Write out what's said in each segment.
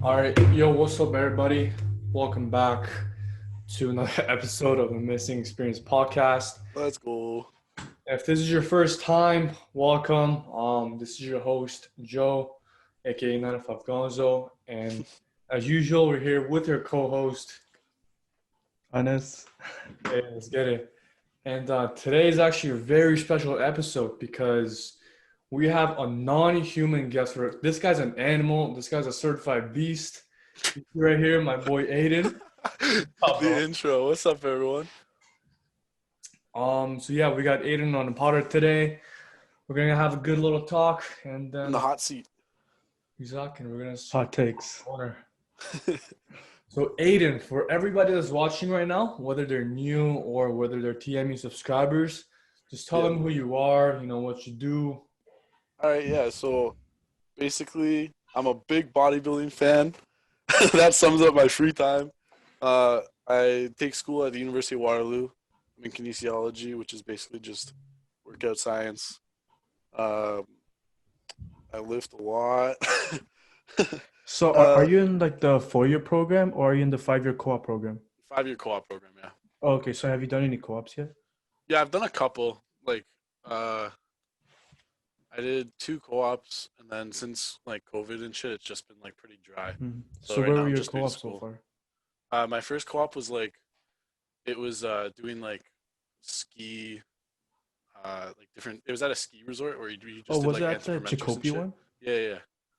All right, yo, what's up, everybody? Welcome back to another episode of the Missing Experience podcast. Let's go. If this is your first time, welcome. This is your host Joe, aka 95 Gonzo, and as usual, we're here with your co-host. Anes. Hey, let's get it. And today is actually a very special episode because we have a non-human guest. This guy's an animal. This guy's a certified beast. Right here, my boy Aidan. The intro. What's up, everyone? So yeah, we got Aidan on the powder today. We're gonna have a good little talk, and then In the hot seat. Isaac, and we're gonna Hot takes. corner. So Aidan, for everybody that's watching right now, whether they're new or whether they're TME subscribers, just tell them who you are. You know what you do. All right, yeah. So basically, I'm a big bodybuilding fan. That sums up my free time. I take school at the University of Waterloo. I'm in kinesiology, which is basically just workout science. I lift a lot. So are you in like the 4-year program or are you in the 5-year co-op program? 5-year co-op program, yeah. Oh, okay, so have you done any co-ops yet? Yeah, I've done a couple. I did 2 co-ops, and then since like COVID and shit, it's just been like pretty dry. So right where now were I'm your just doing co-ops so school. far? My first co-op was doing like ski, like different. It was at a ski resort where you Oh, just did was like it at the anthropometrics and Chicopee shit. one? Yeah.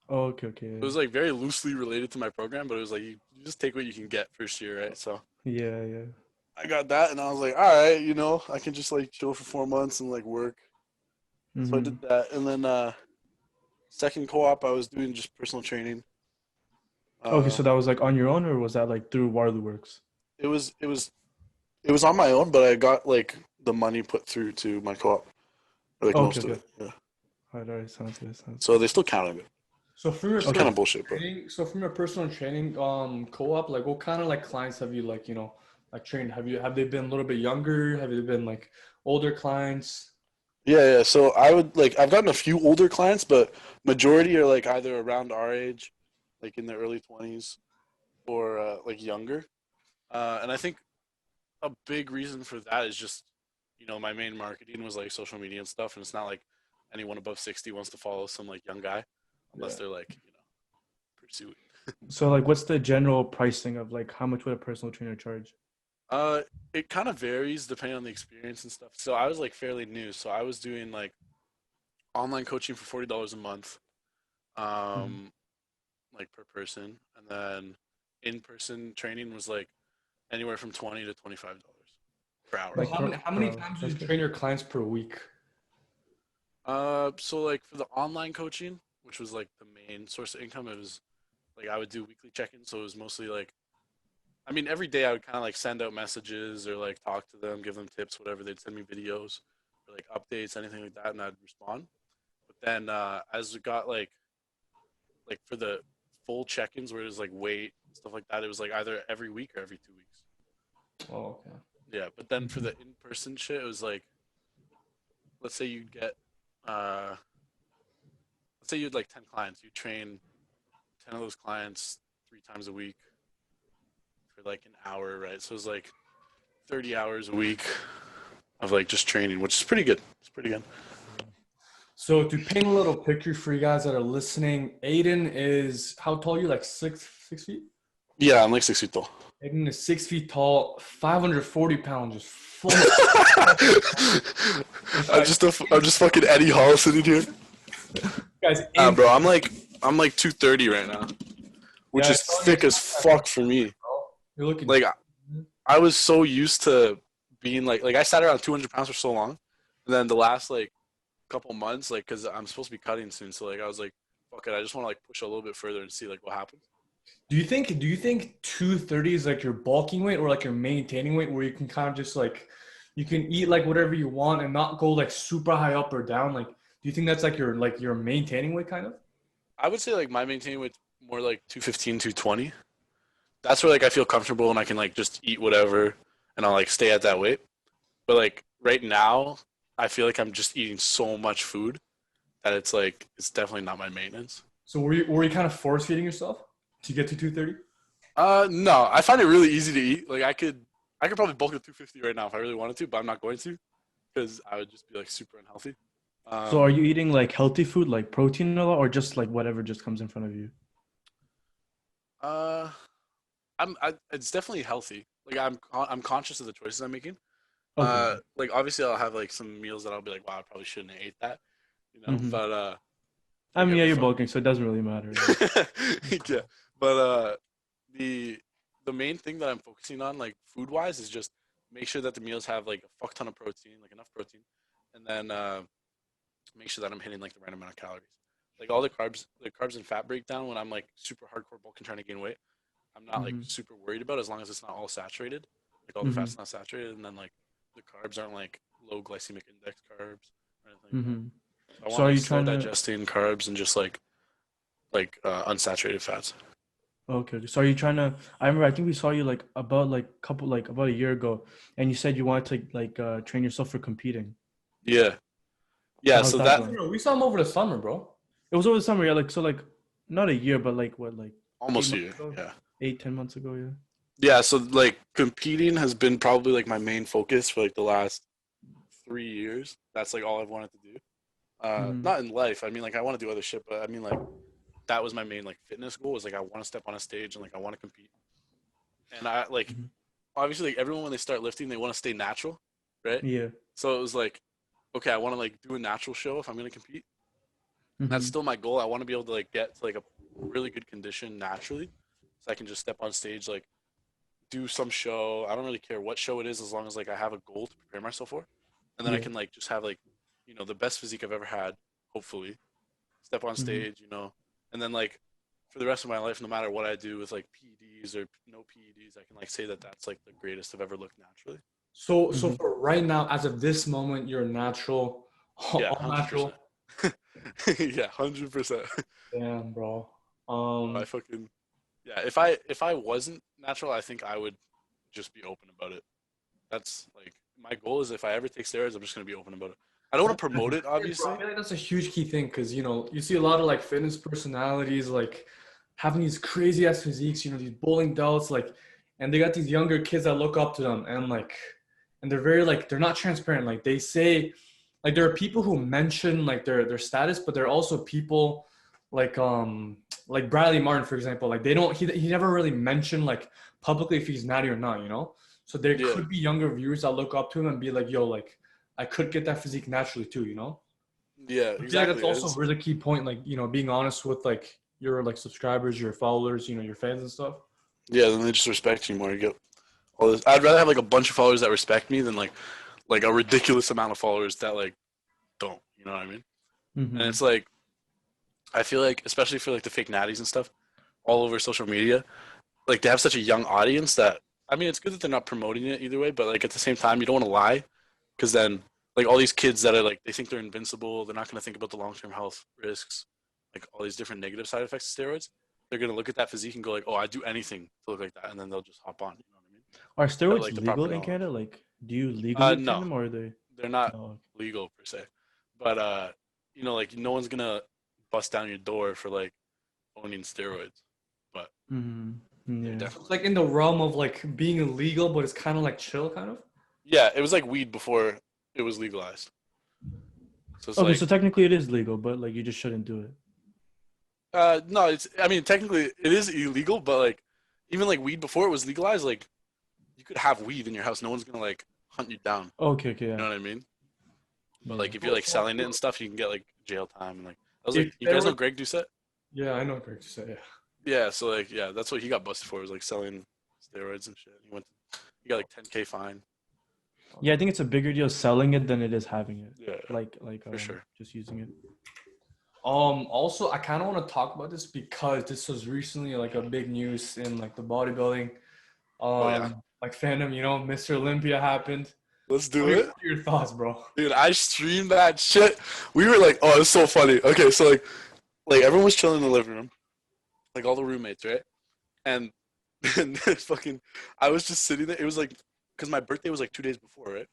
Oh, okay. It was like very loosely related to my program, but it was like you just take what you can get first year, right? So Yeah. I got that, and I was like, all right, I can just like chill for 4 months and like work. So I Mm-hmm. did that, and then second co-op I was doing just personal training. Okay, so Um, that was like on your own or was that like through Waterloo Works? it was on my own, but I got like the money put through to my co-op, or, like Oh, most of okay. it. Yeah. All right, sounds good. So they still counted it. So from your It's kind Okay. of bullshit, but from your personal training co-op, like what kind of like clients have you like trained? Have they been a little bit younger? Have they been like older clients? yeah. So I've gotten a few older clients, but majority are like either around our age, like in their early 20s, or like younger. And I think a big reason for that is just, my main marketing was like social media and stuff, and it's not like anyone above 60 wants to follow some like young guy, unless Yeah. they're like, pursue it. So like what's the general pricing of like how much would a personal trainer charge? Uh, it kind of varies depending on the experience and stuff. So I was like fairly new, so I was doing like online coaching for $40 a month, Mhm. um, like per person, and then in-person training was like anywhere from $20 to $25 per hour. So Like per how per many hour. times do you Okay. train your clients per week? So like for the online coaching, which was like the main source of income, it was like I would do weekly check-ins, so it was mostly like, I mean, every day I would kind of like send out messages or like talk to them, give them tips, whatever. They'd send me videos or like updates, anything like that, and I'd respond. But then as it got like for the full check-ins where it was like weight stuff like that, it was like either every week or every 2 weeks. Oh, okay. Yeah, but then for Mhm. the in-person shit, it was like, let's say you'd get uh let's say you had like 10 clients, you train 10 of those clients 3 times a week for like an hour, right? So it's like 30 hours a week of like just training, which is pretty good. It's pretty good. So to paint a little picture for you guys that are listening, Aidan is how tall are you? Like 6 feet? Yeah, I'm like 6 feet tall. Aidan is 6 feet tall, 540 pounds, just full of in I'm fact, just fucking Eddie Hall sitting here. guys Nah, in bro, I'm like 230 right now, yeah, which I is saw your thick as fuck for me. bro. You're looking Like I was so used to being like I sat around 200 pounds for so long, and then the last like couple months, like because I'm supposed to be cutting soon, so like I was like, fuck it, I just want to like push a little bit further and see like what happens. Do you think 230 is like your bulking weight or like your maintaining weight where you can kind of just like you can eat like whatever you want and not go like super high up or down? Like, do you think that's like your maintaining weight kind of? I would say like my maintaining weight more like 215, 220. That's where like I feel comfortable and I can like just eat whatever and I'll like stay at that weight. But like right now, I feel like I'm just eating so much food that it's like it's definitely not my maintenance. So were you kind of force feeding yourself? to get to 230? No, I find it really easy to eat. Like I could probably bulk at 250 right now if I really wanted to, but I'm not going to because I would just be like super unhealthy. So are you eating like healthy food, like protein a lot, or just like whatever just comes in front of you? Uh, it's definitely healthy. Like I'm conscious of the choices I'm making. Okay. Like obviously I'll have like some meals that I'll be like, wow, I probably shouldn't have ate that, you know. Mm-hmm. But I like mean, yeah, every you're fuck. bulking, so it doesn't really matter. Yeah. Yeah, but the the main thing that I'm focusing on, like food wise, is just make sure that the meals have like a fuck ton of protein, like enough protein, and then make sure that I'm hitting like the right amount of calories. Like all the carbs and fat breakdown when I'm like super hardcore bulking trying to gain weight, I'm not like Mm-hmm. super worried about as long as it's not all saturated. Like all the Mm-hmm. fat's not saturated, and then like the carbs aren't like low glycemic index carbs or anything like that. Mm-hmm. I So want are like you slow trying to? digesting carbs and just unsaturated fats. Okay. So are you trying to? I remember. I think we saw you like about a year ago, and you said you wanted to like train yourself for competing. Yeah, So yeah. how's So that that going? We saw him over the summer, bro. It was over the summer, yeah. Like so, like not a year, but like what, like eight almost a months year. ago, Yeah, 8, 10 months ago, yeah. yeah. So like competing has been probably like my main focus for like the last 3 years. That's like all I've wanted to do. Mm-hmm. Not in life. I mean, like I want to do other shit, but I mean, like that was my main like fitness goal. Was like I want to step on a stage and like I want to compete. And I like Mm-hmm. obviously like everyone when they start lifting, they want to stay natural, right? Yeah. So it was like, okay, I want to like do a natural show if I'm gonna compete. And that's Mm-hmm. still my goal. I want to be able to like get to like a really good condition naturally, so I can just step on stage, like do some show. I don't really care what show it is, as long as like I have a goal to prepare myself for, and then I Yeah. can like just have like, the best physique I've ever had. Hopefully, step on Mm-hmm. stage, and then like for the rest of my life, no matter what I do with like PEDs or no PEDs, I can like say that that's like the greatest I've ever looked naturally. So Mm-hmm. for right now, as of this moment, you're natural, Yeah, all 100%. natural. Yeah, 100%. Damn, bro. No, I fucking yeah. If I wasn't natural, I think I would just be open about it. That's like my goal is if I ever take steroids, I'm just gonna be open about it. I don't want to promote it, Yeah, bro, I obviously. feel like that's a huge key thing because you see a lot of like fitness personalities like having these crazy ass physiques, these bowling belts, like, and they got these younger kids that look up to them, and like, and they're very like they're not transparent. Like they say, like there are people who mention like their status, but there are also people like like Bradley Martin, for example. Like they don't he never really mentioned like publicly if he's natty or not. So there Yeah, could be younger viewers that look up to him and be like, yo, like I could get that physique naturally too. yeah, I feel like that's exactly. also a really key point, like, being honest with like your like subscribers, your followers, your fans and stuff. Yeah, then they just respect you more. You get all this. I'd rather have like a bunch of followers that respect me than like a ridiculous amount of followers that like don't. You know what I mean? And Mm-hmm. it's like I feel like especially for like the fake natties and stuff all over social media, like they have such a young audience that I mean it's good that they're not promoting it either way, but like at the same time you don't want to lie because then like all these kids that are like they think they're invincible, they're not going to think about the long term health risks, like all these different negative side effects of steroids. They're going to look at that physique and go like, oh, I'd do anything to look like that, and then they'll just hop on. You know what I mean? Are Without steroids like the proper legal in knowledge. Canada? Like, do you legally obtain No, them, or are they? they're not No. legal per se, but like no one's gonna bust down your door for like owning steroids, but Mm-hmm. they're Yeah. It's definitely like in the realm of like being illegal, but it's kind of like chill, kind of. yeah. It was like weed before it was legalized, so it's Okay, so like technically it is legal, but like you just shouldn't do it. no, I mean technically it is illegal, but like even like weed before it was legalized, like you could have weed in your house, no one's gonna like hunt you down. Okay, okay, You yeah, know what I mean? But yeah. like if you're So, like selling it and stuff, you can get like jail time and like I was if like, you guys know steroids, Greg Doucette? yeah, I know what to say. Yeah. Yeah, so like yeah, that's what he got busted for was like selling steroids and shit. He got like 10K fine. Yeah, I think it's a bigger deal selling it than it is having it. Yeah, Like for sure. just using it. Also, I kind of want to talk about this because this was recently like a big news in like the bodybuilding, Oh yeah, like fandom. Mr. Olympia happened. let's What do are, it, what are your thoughts, bro? dude. I streamed that shit. We were like, oh, it's so funny. Okay, so like everyone was chilling in the living room, like all the roommates, right? And and fucking, I was just sitting there. It was like because my birthday was like 2 days before, right?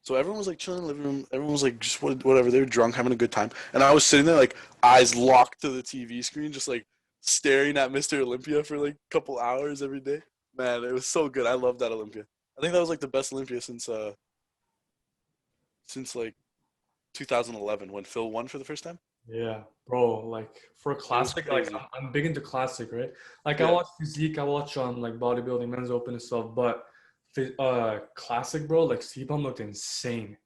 So everyone was like chilling in the living room. Everyone was like just whatever. They were drunk, having a good time, and I was sitting there like eyes locked to the TV screen, just like staring at Mr. Olympia for like a couple hours every day. Man, it was so good. I love that Olympia. I think that was like the best Olympia since like 2011 when Phil won for the first time. Yeah, bro. Like for a It was classic, like crazy. I'm big into classic, right? Like I Yeah, watch physique, I watch like bodybuilding, men's open and stuff. But classic, bro. Like C-Pump looked insane.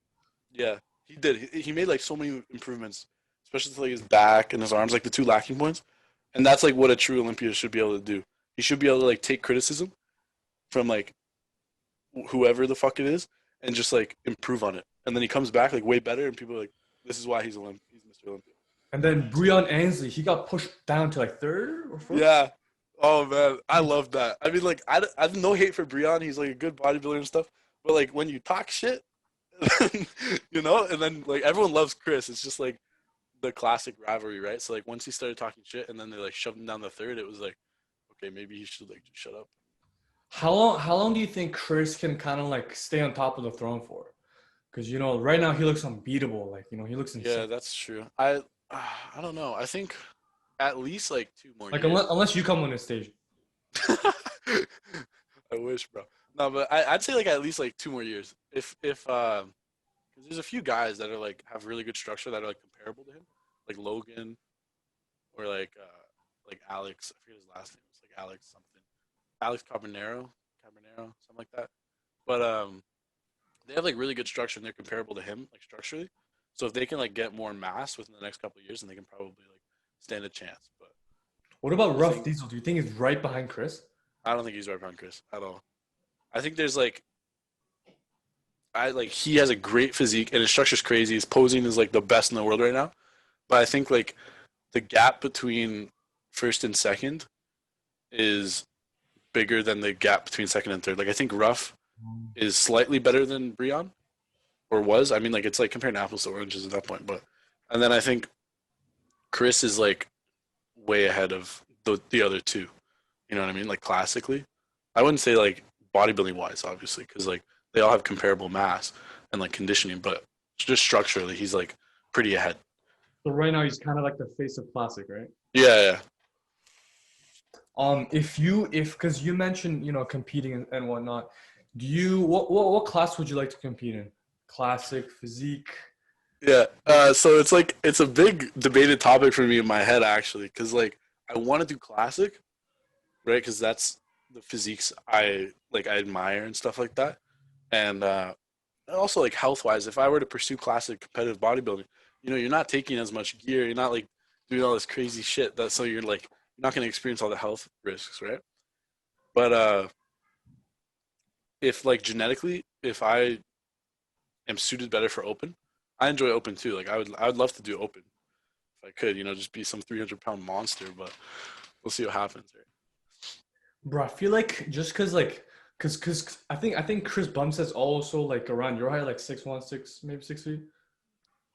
yeah, he did. He made like so many improvements, especially to like his back and his arms, like the two lacking points. And that's like what a true Olympia should be able to do. He should be able to like take criticism from like whoever the fuck it is and just like improve on it. And then he comes back like way better, and people are like, "This is why he's Mr. Olympia." And then Breon Ansley, he got pushed down to like third or fourth. Yeah. Oh man, I love that. I mean, like, I have no hate for Breon. He's like a good bodybuilder and stuff. But like when you talk shit, you know, and then like everyone loves Chris. It's just like the classic rivalry, right? So like once he started talking shit, and then they like shoved him down the third, it was like, okay, maybe he should like just shut up. How long do you think Chris can kind of like stay on top of the throne for? Because right now he looks unbeatable. Like he looks Yeah, insane. that's true. I don't know. I think at least like 2 more Like years. unless you come on the stage. I wish, bro. No, but I'd say like at least like 2 more years. If 'cause there's a few guys that are like have really good structure that are like comparable to him, like Logan or like Alex. I forget his last name. It's like Alex something. Alex Carbonero, something like that. But they have like really good structure and they're comparable to him like structurally. So if they can like get more mass within the next couple of years, then they can probably like stand a chance. But What about I Rough think Diesel? Do you think he's right behind Chris? I don't think he's right behind Chris at all. I think there's like I like he has a great physique and his structure's crazy. His posing is like the best in the world right now. But I think like the gap between first and second is bigger than the gap between second and third. Like I think Ruff is slightly better than Breon or was. I mean like it's like comparing apples to oranges at that point. But and then I think Chris is like way ahead of the other two. You know what I mean? Like classically, I wouldn't say like bodybuilding wise, obviously, because like they all have comparable mass and like conditioning, but just structurally, he's like pretty ahead. So right now he's kind of like the face of classic, right? Yeah, yeah. If because you mentioned competing and whatnot, what class would you like to compete in? Classic, physique. Yeah. So it's like it's a big debated topic for me in my head actually, because like I want to do classic, right? Because that's the physiques I admire and stuff like that, and also like health wise, if I were to pursue classic competitive bodybuilding, you're not taking as much gear, you're not like doing all this crazy shit. That so you're not going to experience all the health risks, right? But if like genetically, if I am suited better for open, I enjoy open too. Like I would love to do open if I could, just be some 300-pound monster. But we'll see what happens, right? Bro, I feel like just cause I think Chris Bumstead's also like around your height, like 6'1", maybe 6 feet.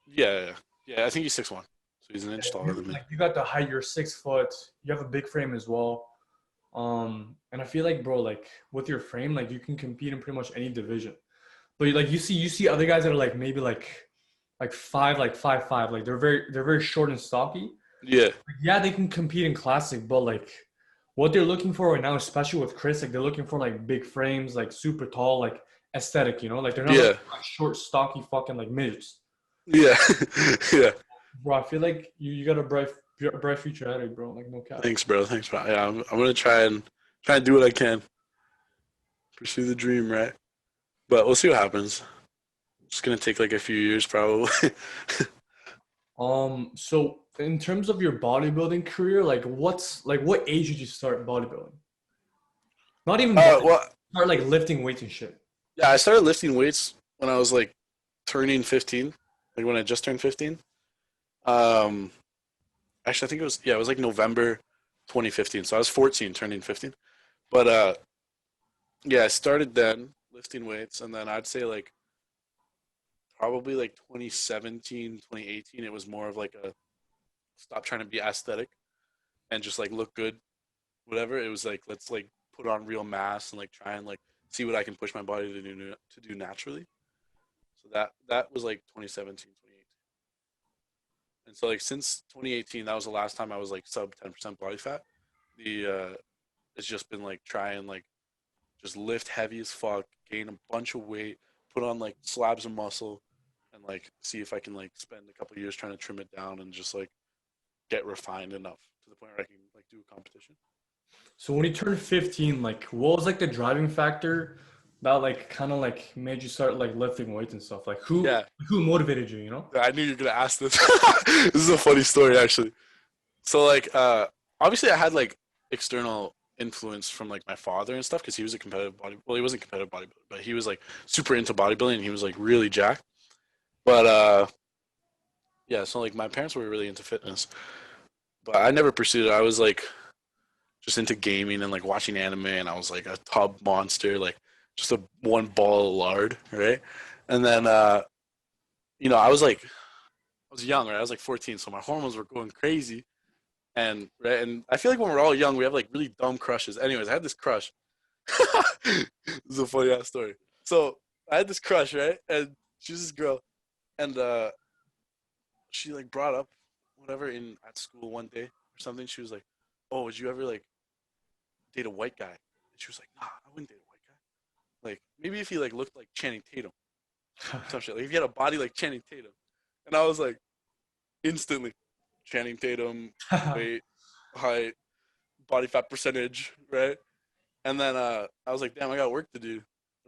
Yeah, yeah, yeah. I think he's 6'1", so he's an inch taller than me. Like you got the height, you're 6 foot, you have a big frame as well. And I feel like, bro, like with your frame, like you can compete in pretty much any division. But like you see other guys that are like maybe like 5'5", like they're very short and stocky. Yeah, Like, yeah, they can compete in classic, but like what they're looking for right now, especially with Chris, like they're looking for like big frames, like super tall, like aesthetic, like they're not looking yeah, for like short, stocky fucking like midgets. yeah, yeah. Bro, I feel like you got a bright future ahead of you, bro. Like no cap. Thanks, bro. Thanks, bro. Yeah, I'm gonna try and do what I can, pursue the dream, right? But we'll see what happens. It's gonna take like a few years, probably. So in terms of your bodybuilding career, like what age did you start bodybuilding? Not even body, Well, start like lifting weights and shit. yeah, I started lifting weights when I was like turning 15, like when I just turned 15. Um, Actually, I think it was like November 2015. So I was 14, turning 15. But yeah, I started then lifting weights, and then I'd say like probably like 2017, 2018, it was more of like a stop trying to be aesthetic and just like look good, whatever. It was like let's like put on real mass and like try and like see what I can push my body to do naturally. So that was like 2017, 2018. And so like since 2018, that was the last time I was like sub 10% body fat. It's just been like trying like just lift heavy as fuck, gain a bunch of weight, put on like slabs of muscle, and like see if I can like spend a couple of years trying to trim it down and just like get refined enough to the point where I can like do a competition. So when you turned 15, like what was like the driving factor that like kind of like made you start like lifting weights and stuff? Like Yeah, who motivated you, you know? I knew you were gonna ask this. This is a funny story actually. So like obviously I had like external influence from like my father and stuff because he was a competitive well he wasn't competitive bodybuilder but he was like super into bodybuilding and he was like really jacked. But yeah, so like my parents were really into fitness, but I never pursued it. I was like just into gaming and like watching anime, and I was like a tub monster, like just a one ball of lard, right? And then I was like I was young, right? I was like 14, so my hormones were going crazy. And right, and I feel like when we're all young, we have like really dumb crushes. Anyways, I had this crush. This is a funny ass story. So I had this crush, right? And she was this girl, and she like brought up whatever in at school one day or something. She was like, "Oh, would you ever like date a white guy?" And she was like, "Nah, I wouldn't date a white guy. Like maybe if he like looked like Channing Tatum, some shit. Like if he had a body like Channing Tatum." And I was like, instantly, Channing Tatum, weight, height, body fat percentage, right? And then I was like, damn, I got work to do,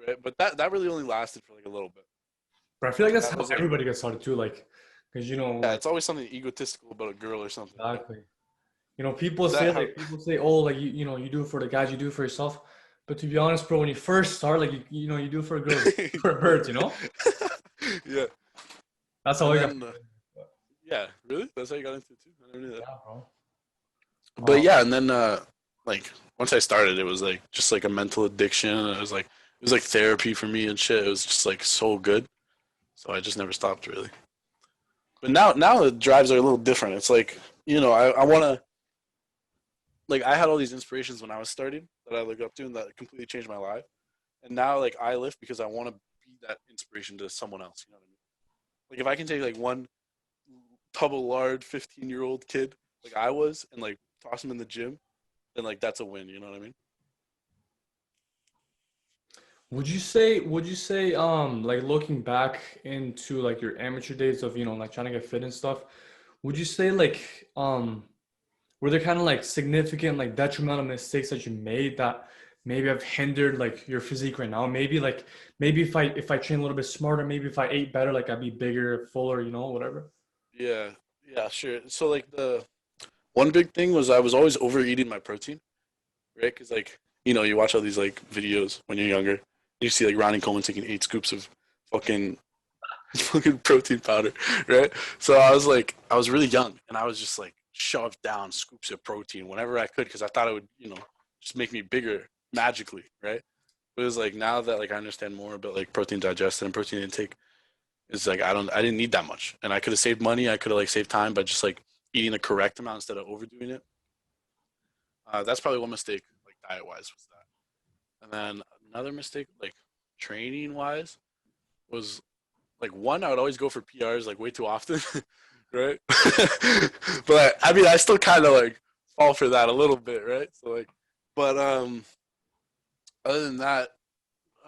right? But that really only lasted for like a little bit. But I feel like that's That how was like, everybody gets started too, like because you know yeah, like it's always something egotistical about a girl or something. Right? exactly. You know, Is that how? people say, oh, like you know, you do it for the guys, you do it for yourself. But to be honest, bro, when you first start, like you know, you do it for girls, for birds, you know. Yeah, That's how and I got. then yeah, really, that's how you got into it too. I never knew that. Yeah, bro. But yeah, and then like once I started, it was like just like a mental addiction. It was like therapy for me and shit. It was just like so good. So I just never stopped really. But now the drives are a little different. It's like, I want to, like, I had all these inspirations when I was starting that I look up to and that completely changed my life. And now, like, I lift because I want to be that inspiration to someone else. You know what I mean? Like, if I can take, like, one tub of lard 15-year-old kid, like I was, and, like, toss him in the gym, then, like, that's a win. You know what I mean? Would you say, like looking back into like your amateur days of, you know, like trying to get fit and stuff, would you say like, were there kind of like significant like detrimental mistakes that you made that maybe have hindered like your physique right now? Maybe if I train a little bit smarter, maybe if I ate better, like I'd be bigger, fuller, you know, whatever. Yeah. Yeah, sure. So, like, the one big thing was I was always overeating my protein, right? Because, like, you watch all these, like, videos when you're younger. You see, like, Ronnie Coleman taking 8 scoops of fucking fucking protein powder, right? So I was really young, and I was just like shoved down scoops of protein whenever I could because I thought it would, just make me bigger magically, right? But it was like now that like I understand more about like protein digestion and protein intake, it's like I didn't need that much, and I could have saved money, I could have like saved time by just like eating the correct amount instead of overdoing it. That's probably one mistake, like diet wise, was that. And then another mistake, like training wise, was like one, I would always go for PRs like way too often, right? But I mean, I still kind of like fall for that a little bit, right? So like, but other than that,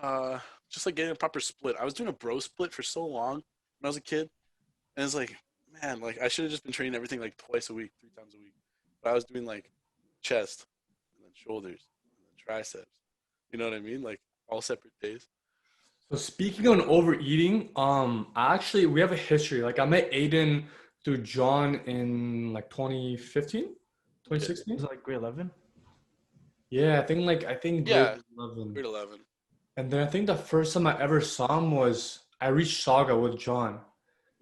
uh, just like getting a proper split. I was doing a bro split for so long when I was a kid, and it's like, man, like I should have just been training everything like twice a week, 3 times a week. But I was doing like chest and then shoulders and then triceps. You know what I mean? Like all separate days. So speaking on overeating, actually we have a history. Like I met Aidan through John in like 2015, Okay. 2016. Was it like grade 11? Yeah, I think grade Yeah, 11. grade 11. And then I think the first time I ever saw him was I reached Saga with John.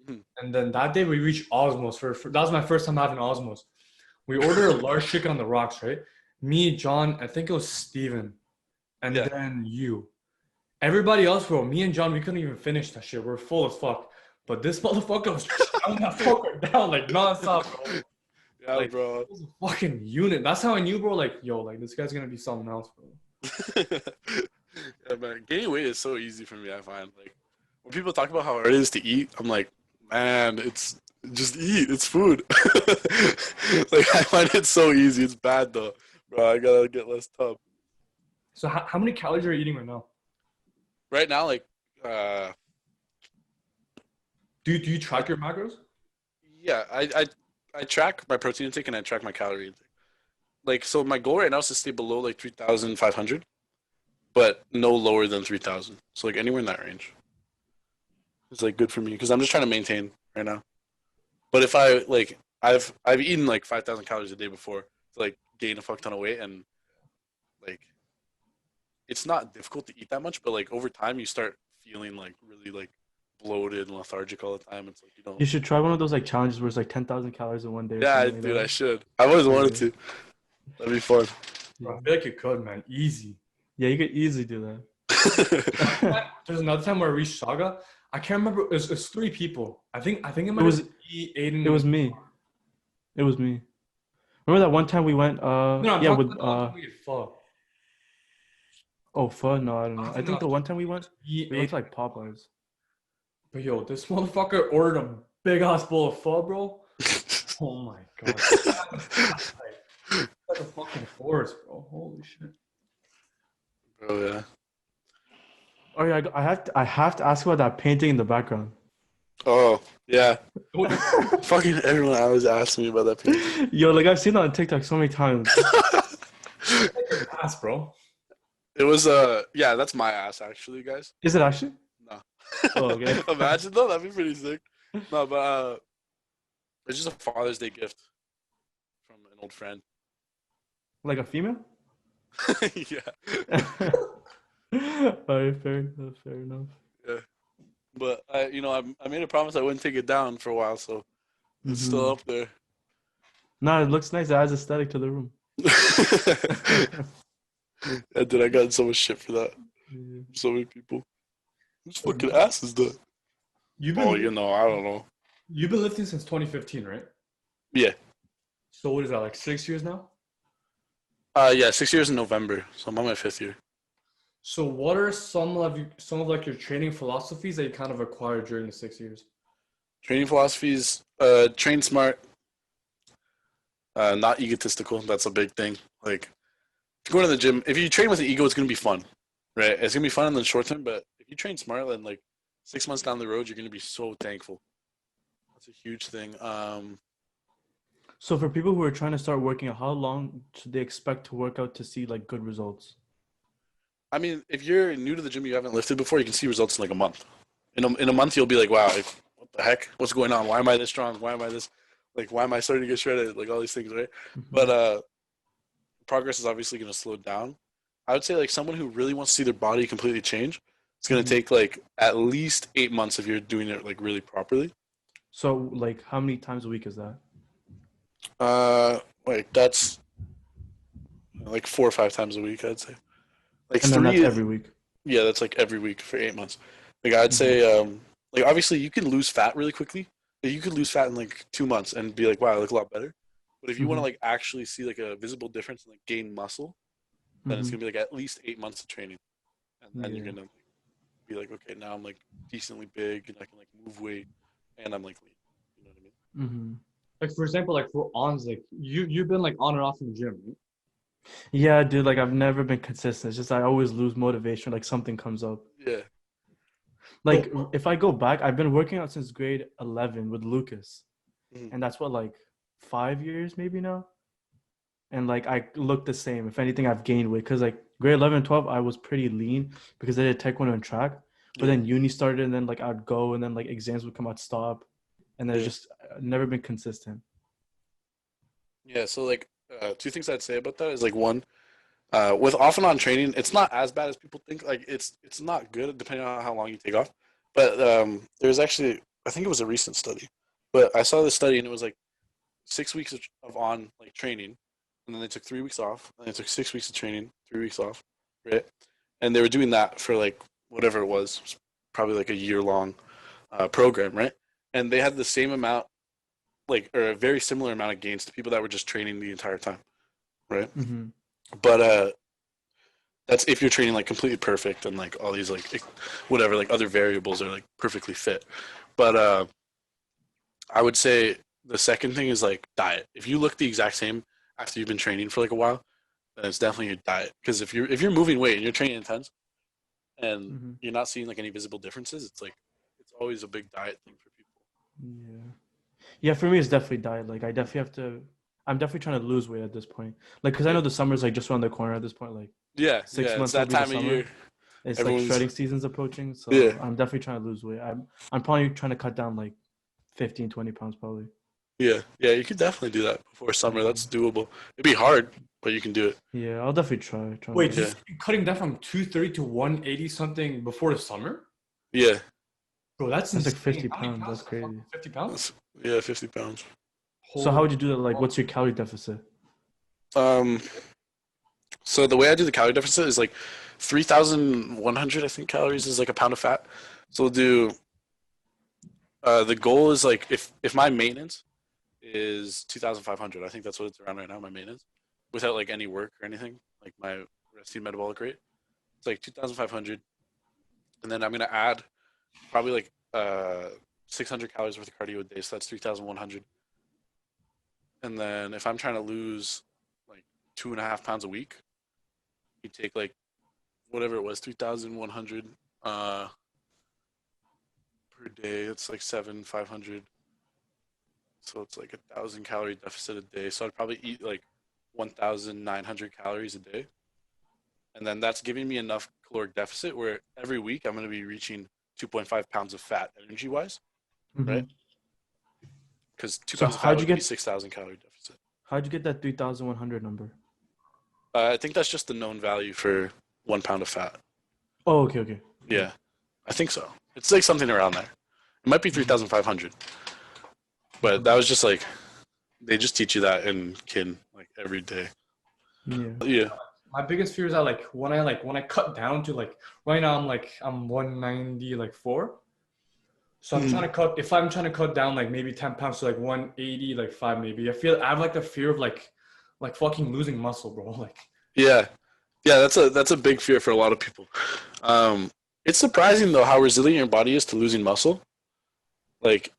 Mhm. And then that day we reached Osmos that was my first time having Osmos. We ordered a large chicken on the rocks, right? Me, John, I think it was Steven, and Yeah. then you. Everybody else, bro, me and John, we couldn't even finish that shit. We're full as fuck. But this motherfucker was chowing that fucker down like nonstop, bro. Yeah, Like, bro. it was a fucking unit. That's how I knew, bro. Like, yo, like this guy's gonna be something else, bro. Yeah, man. Gaining weight is so easy for me, I find. Like when people talk about how hard it is to eat, I'm like, man, Just eat. It's food. Like I find it so easy. It's bad though, bro. I gotta get less tub. So how many calories are you eating right now? Right now, like, uh, Do you track your macros? yeah, I track my protein intake and I track my calorie intake. Like, so my goal right now is to stay below like 3,500, but no lower than 3,000. So like anywhere in that range is like good for me because I'm just trying to maintain right now. But if I like, I've eaten like 5,000 calories a day before to like gain a fuck ton of weight, and like it's not difficult to eat that much, but like over time you start feeling like really like bloated and lethargic all the time. It's like you don't. You should try one of those like challenges where it's like 10,000 calories in one day or Yeah, something like dude, I that. should. I've always wanted Yeah. to. That'd be fun. Bro, I feel like you could, man. Easy. Yeah, you could easily do that. There's another time where I reached Saga. I can't remember. It's 3 people. I think it might was- have been me, Aidan. It was me. It was me. Remember that one time we went? No, I'm Yeah, talking with about the one time we ate pho. oh, pho? No, I don't know. I think the one time we went Me, to Aidan. like Popeyes. But yo, this motherfucker ordered a big ass bowl of pho, bro. Oh my god. Like a fucking forest, bro. Holy shit. Oh yeah. Oh yeah, I have to ask about that painting in the background. Oh yeah. What- Fucking everyone always asks me about that painting. Yo, like I've seen that on TikTok so many times. ass, bro. It was yeah, that's my ass actually, guys. Is it actually? No. Oh, okay. Imagine though, that'd be pretty sick. No, but it's just a Father's Day gift from an old friend. Like a female? Yeah. Alright, fair enough. Fair enough. Yeah. But I made a promise I wouldn't take it down for a while, so it's still up there. No, it looks nice. It adds aesthetic to the room. Yeah, dude, I got in so much shit for that. Yeah. So many people. Whose fucking ass is that? You've Oh, been I don't know. you've been lifting since 2015, right? Yeah. So what is that, like 6 years now? Yeah, 6 years in November, so I'm on my 5th year. So what are some of like your training philosophies that you kind of acquired during the 6 years? Training philosophies, train smart, not egotistical. That's a big thing. Like, if you go to the gym, if you train with an ego, it's going to be fun, right? It's going to be fun in the short term, but if you train smart, then like 6 months down the road, you're going to be so thankful. That's a huge thing. So for people who are trying to start working out, how long should they expect to work out to see like good results? I mean, if you're new to the gym, you haven't lifted before, you can see results in like a month. In a month, you'll be like, wow, like, what the heck? What's going on? Why am I this strong? Why am I this? Like, why am I starting to get shredded? Like, all these things, right? But progress is obviously going to slow down. I would say, like, someone who really wants to see their body completely change, it's going to take, like, at least 8 months if you're doing it, like, really properly. So like how many times a week is that? Like, that's, like, 4 or 5 times a week, I'd say. Like, And then that's 3, every week. yeah, that's, like, every week for 8 months. Like, I'd say, like, obviously, you can lose fat really quickly. Like, you could lose fat in, like, 2 months and be like, wow, I look a lot better. But if you want to, like, actually see, like, a visible difference and, like, gain muscle, then it's going to be, like, at least 8 months of training. And then you're going to be like, okay, now I'm, like, decently big and I can, like, move weight and I'm, like, lean. You know what I mean? Like for example, like for Ons, like you've been like on and off in the gym, right? Yeah, dude, like I've never been consistent. It's just I always lose motivation, like something comes up. Yeah. Like if I go back, I've been working out since grade 11 with Lucas. Mhm. And that's what, like 5 years maybe now? And like I look the same. If anything, I've gained weight because like grade 11 and 12, I was pretty lean because I did taekwondo and track. But then uni started and then like I'd go and then like exams would come out, stop. And then just never been consistent. Yeah, so, like, 2 things I'd say about that is, like, one, with off and on training, it's not as bad as people think. Like, it's not good depending on how long you take off. But there's actually, I think it was a recent study, but I saw this study and it was like 6 weeks of on like training, and then they took 3 weeks off, and they took 6 weeks of training, 3 weeks off, right? And they were doing that for like whatever it was probably like a year-long program, right? And they had the same amount, like, or a very similar amount of gains to people that were just training the entire time, right? But that's if you're training like completely perfect and like all these like whatever like other variables are like perfectly fit. But I would say the second thing is like diet. If you look the exact same after you've been training for like a while, then it's definitely your diet. Because if you're moving weight and you're training intense and Mm-hmm. you're not seeing like any visible differences, it's like it's always a big diet thing for people. Yeah. Yeah, for me it's definitely diet. Like I definitely have to. I'm definitely trying to lose weight at this point. Like, cause I Yeah, know the summer's like just around the corner at this point. Like yeah, six yeah. It's months will that be the time of summer. year. It's like Everyone's shredding season's approaching, yeah, so I'm definitely trying to lose weight. I'm probably trying to cut down like 15, 20 pounds probably. yeah, yeah. You could definitely do that before summer. Yeah. That's doable. It'd be hard, but you can do it. Yeah, I'll definitely try my Wait, you Yeah, best. said you're cutting that from 230 to 180 something before the summer? yeah. Bro, that's That's like insane. 50 How many pounds. pounds That's the fuck? crazy. 50 pounds? That's, yeah, 50 pounds. So how Holy would you do that? Like, fuck. what's your calorie deficit? Um, so the way I do the calorie deficit is like 3,100, I think, calories is like a pound of fat. So we'll do. The goal is like if my maintenance is 2,500, I think that's what it's around right now. My maintenance, without like any work or anything, like my resting metabolic rate, it's like 2,500, and then I'm gonna add probably like 600 calories worth of cardio a day, so that's 3,100. And then if I'm trying to lose like 2.5 pounds a week, you take like whatever it was, 3,100 per day. It's like 7,500. So it's like 1,000 calorie deficit a day. So I'd probably eat like 1,900 calories a day. And then that's giving me enough caloric deficit where every week I'm going to be reaching 2.5 pounds of fat energy wise, Mm-hmm. right? Because two So pounds of fat would be 6,000 calorie deficit. how'd you get that 3,100 number? I think that's just the known value for 1 pound of fat. Oh, okay. Yeah, I think so. It's like something around there. It might be Mm-hmm. 3,500, but that was just like they just teach you that in kin like every day. Yeah. Yeah, My biggest fear is that when I cut down to like right now I'm 190 like 4. So I'm trying to cut if I'm trying to cut down like maybe 10 pounds to like 180 like 5 maybe. I have like the fear of like fucking losing muscle, bro. Like yeah, yeah. That's a big fear for a lot of people. It's surprising though how resilient your body is to losing muscle. Like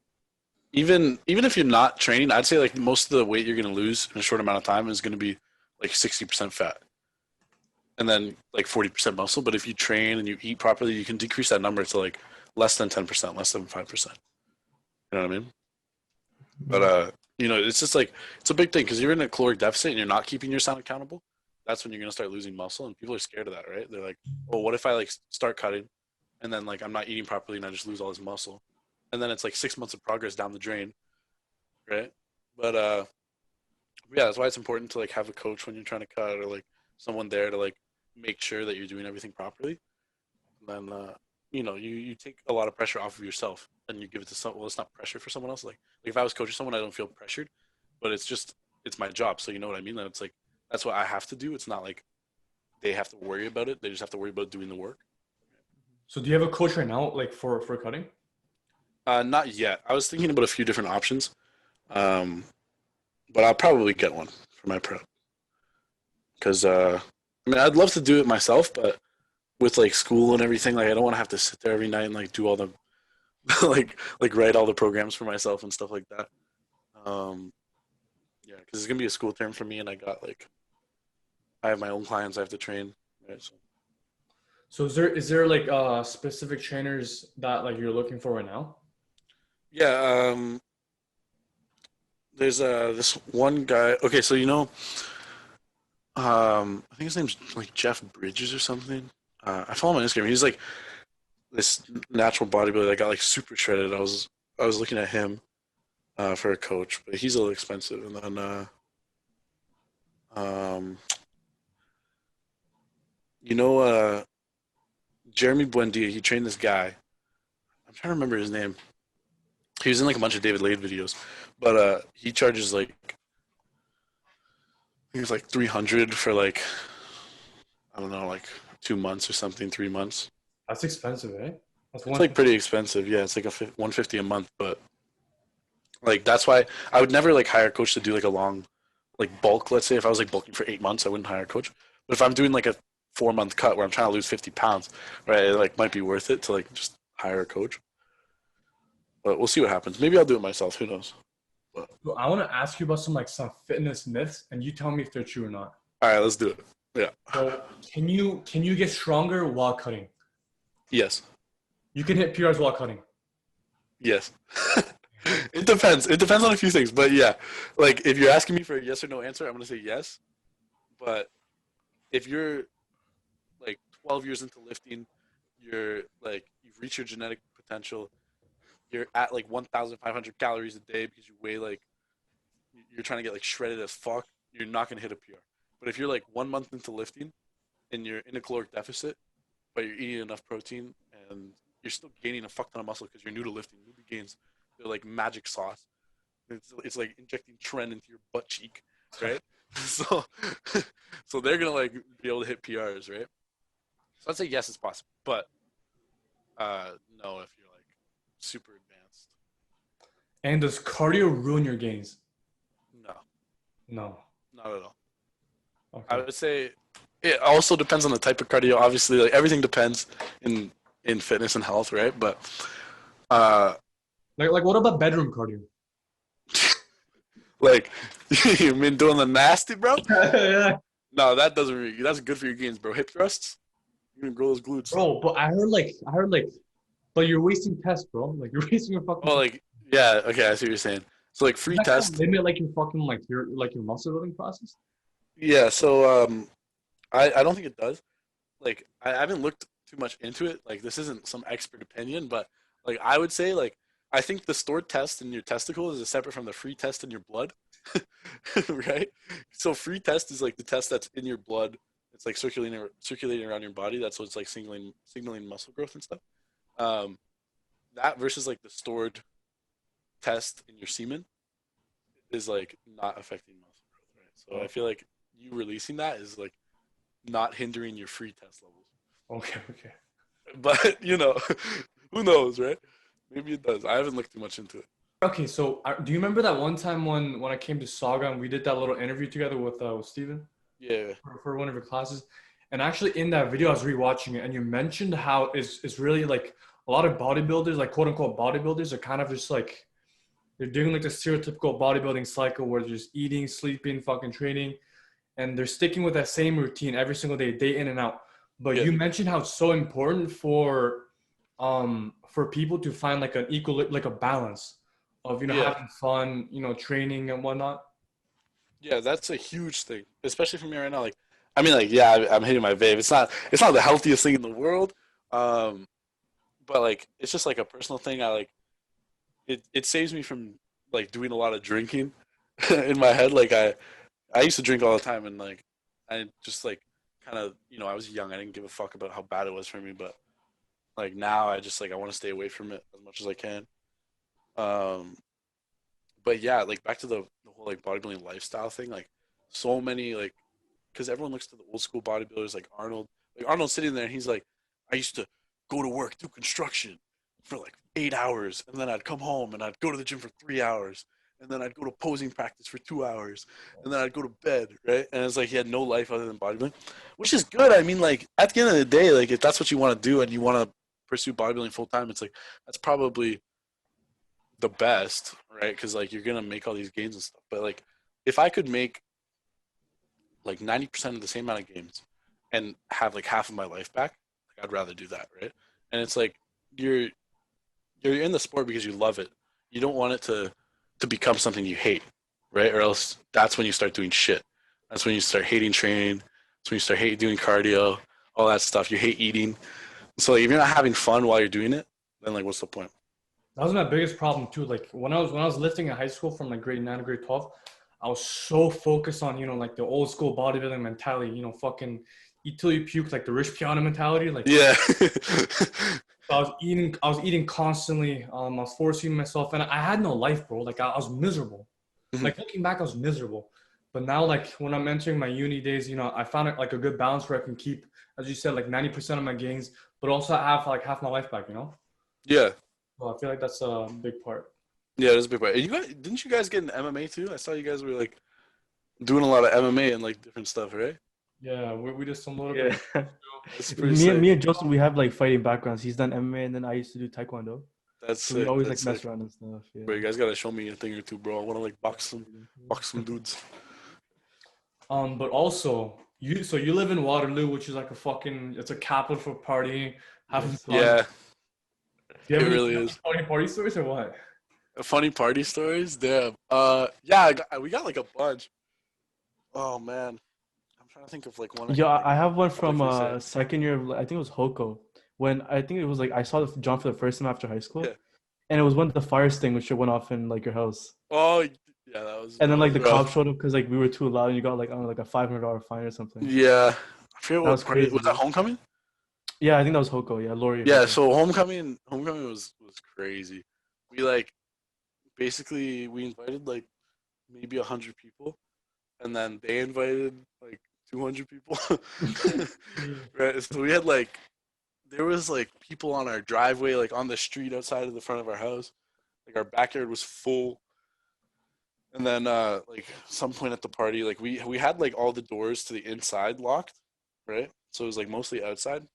even if you're not training, I'd say like most of the weight you're gonna lose in a short amount of time is gonna be like 60% fat, and then like 40% muscle. But if you train and you eat properly, you can decrease that number to like less than 10%, less than 5%. You know what I mean? But it's just like it's a big thing because you're in a caloric deficit and you're not keeping yourself accountable. That's when you're gonna start losing muscle, and people are scared of that, right? They're like, "Oh, what if I like start cutting, and then like I'm not eating properly and I just lose all this muscle, and then it's like 6 months of progress down the drain, right?" But yeah, that's why it's important to like have a coach when you're trying to cut, or like someone there to like make sure that you're doing everything properly. And then you take a lot of pressure off of yourself and you give it to someone. Well, it's not pressure for someone else. Like if I was coaching someone, I don't feel pressured, but it's my job. So you know what I mean? That it's like that's what I have to do. It's not like they have to worry about it. They just have to worry about doing the work. so do you have a coach right now like for cutting? Not yet. I was thinking about a few different options, um, but I'll probably get one for my prep because I mean I'd love to do it myself, but with like school and everything, like I don't want to have to sit there every night and like do all the like write all the programs for myself and stuff like that. Um, yeah, because it's gonna be a school term for me, and I have my own clients I have to train. Right, so. So is there like specific trainers that like you're looking for right now? Yeah, there's this one guy. Okay, so I think his name's like Jeff Bridges or something. I follow him on Instagram. He's like this natural bodybuilder that got like super shredded. I was looking at him for a coach, but he's a little expensive. And then um, you know Jeremy Buendia, he trained this guy. I'm trying to remember his name. He was in like a bunch of David Lade videos, but he charges like I think it's like 300 for like I don't know like 2 months or something, 3 months. That's expensive, eh? That's It's one. like pretty expensive. Yeah, it's like 150 a month, but like that's why I would never like hire a coach to do like a long like bulk. Let's say if I was like bulking for 8 months, I wouldn't hire a coach. But if I'm doing like a 4 month cut where I'm trying to lose 50 pounds, right, it like might be worth it to like just hire a coach. But we'll see what happens. Maybe I'll do it myself. Who knows? But, So I want to ask you about some fitness myths, and you tell me if they're true or not. all right, let's do it. Yeah. So can you get stronger while cutting? Yes. You can hit PRs while cutting. Yes. It depends. It depends on a few things. But yeah, like if you're asking me for a yes or no answer, I'm gonna say yes. But if you're like 12 years into lifting, you're like you've reached your genetic potential, you're at like 1,500 calories a day because you weigh like you're trying to get like shredded as fuck, you're not gonna hit a PR. But if you're like 1 month into lifting and you're in a caloric deficit, but you're eating enough protein and you're still gaining a fuck ton of muscle because you're new to lifting, newbie gains, they're like magic sauce. It's like injecting tren into your butt cheek, right? So, so they're gonna like be able to hit PRs, right? So I'd say yes, it's possible, but no, if you're like super advanced, And does cardio ruin your gains? no, No. not at all. Okay. I would say it also depends on the type of cardio. Obviously, like everything depends in fitness and health, right? But Like what about bedroom cardio? like you mean doing the nasty, bro? Yeah. No, that doesn't really. That's good for your gains, bro. Hip thrusts, you're gonna grow those glutes. Bro, but I heard like, but you're wasting tests, bro. Like you're wasting your fucking. Well, like yeah, okay, I see what you're saying. So like free That kind of test. limit like your fucking your muscle building process. Yeah, so I don't think it does. Like I haven't looked too much into it. Like this isn't some expert opinion, but like I would say like I think the stored test in your testicles is separate from the free test in your blood. Right? So free test is like the test that's in your blood. It's like circulating around your body. That's what's like signaling muscle growth and stuff. That versus like the stored test in your semen is like not affecting muscle growth, right? So I feel like you releasing that is like not hindering your free test levels. Okay. But you know, who knows, right? Maybe it does. I haven't looked too much into it. Okay, so do you remember that one time when I came to Saga and we did that little interview together with Steven Yeah. for one of your classes? And actually in that video I was rewatching it and you mentioned how it's really like a lot of bodybuilders, like quote unquote bodybuilders, are kind of just like they're doing like the stereotypical bodybuilding cycle where they're just eating, sleeping, fucking training, and they're sticking with that same routine every single day in and out. But Yeah. you mentioned how it's so important for people to find like an equal, like a balance of, Yeah. having fun, training and whatnot. Yeah, that's a huge thing, especially for me right now. Like, I mean, like, yeah, I'm hitting my vape. It's not the healthiest thing in the world, but like, it's just like a personal thing. I like it saves me from like doing a lot of drinking in my head. Like, I used to drink all the time, and like, I just like kind of, I was young. I didn't give a fuck about how bad it was for me, but like now, I just like I want to stay away from it as much as I can. But yeah, like back to the whole like bodybuilding lifestyle thing, like so many like because everyone looks to the old school bodybuilders like Arnold. Like Arnold's sitting there and he's like, I used to go to work, do construction for like 8 hours, and then I'd come home and I'd go to the gym for 3 hours, and then I'd go to posing practice for 2 hours, and then I'd go to bed, right? And it's like he had no life other than bodybuilding, which is good. I mean, like at the end of the day, like if that's what you want to do and you want to pursue bodybuilding full time, it's like that's probably the best, right? Because like you're gonna make all these gains and stuff. But like if I could make like 90% of the same amount of gains and have like half of my life back, like I'd rather do that, right? And it's like you're in the sport because you love it. You don't want it to become something you hate, right? Or else that's when you start doing shit. That's when you start hating training. That's when you start hating doing cardio, all that stuff. You hate eating. So like if you're not having fun while you're doing it, then like what's the point? That was my biggest problem too. Like when I was lifting in high school from like grade 9 to grade 12, I was so focused on, like the old school bodybuilding mentality, fucking eat till you puke, like the Rich Piana mentality. Like Yeah. I was eating constantly. I was forcing myself and I had no life, bro. Like I was miserable. Mhm. Like looking back, I was miserable. But now, like when I'm entering my uni days, I found it like a good balance where I can keep, as you said, like 90% of my gains, but also have like half my life back, Yeah. Well, I feel like that's a big part. Yeah, that's a big part. And didn't you guys get into MMA too? I saw you guys were like doing a lot of MMA and like different stuff, right? Yeah, we did some little Yeah. bit. That's pretty Me sick. and Joseph, we have like fighting backgrounds. He's done MMA and then I used to do Taekwondo. That's So we sick. always That's like mess sick. around and stuff. Yeah. Bro, you guys gotta show me a thing or two, bro. I wanna like box some dudes. But also you live in Waterloo, which is like it's a capital for partying, having Yes, fun. Yeah, Do you it have any really is. funny party stories or what? Funny party stories? Damn. We got like a bunch. Oh man, I'm trying to think of like one. I Yeah, can, like, I have one from publicly say. second year of, I think it was Hoko. When I think it was like I saw John for the first time after high school. Yeah. And it was when the fire extinguisher went off in like your house. Oh yeah, And then like the rough. cops showed up because like we were too loud and you got like I don't know, like a $500 fine or something. Yeah, I forget That what was party crazy. was that. Homecoming? Yeah, I think that was Hoko. Yeah, Lori. Yeah. Hoko. So homecoming was crazy. We like basically we invited like maybe 100 people, and then they invited like 200 people. Right. So we had like there was like people on our driveway, like on the street outside of the front of our house. Like our backyard was full. And then like some point at the party, like we had like all the doors to the inside locked, right? So it was like mostly outside.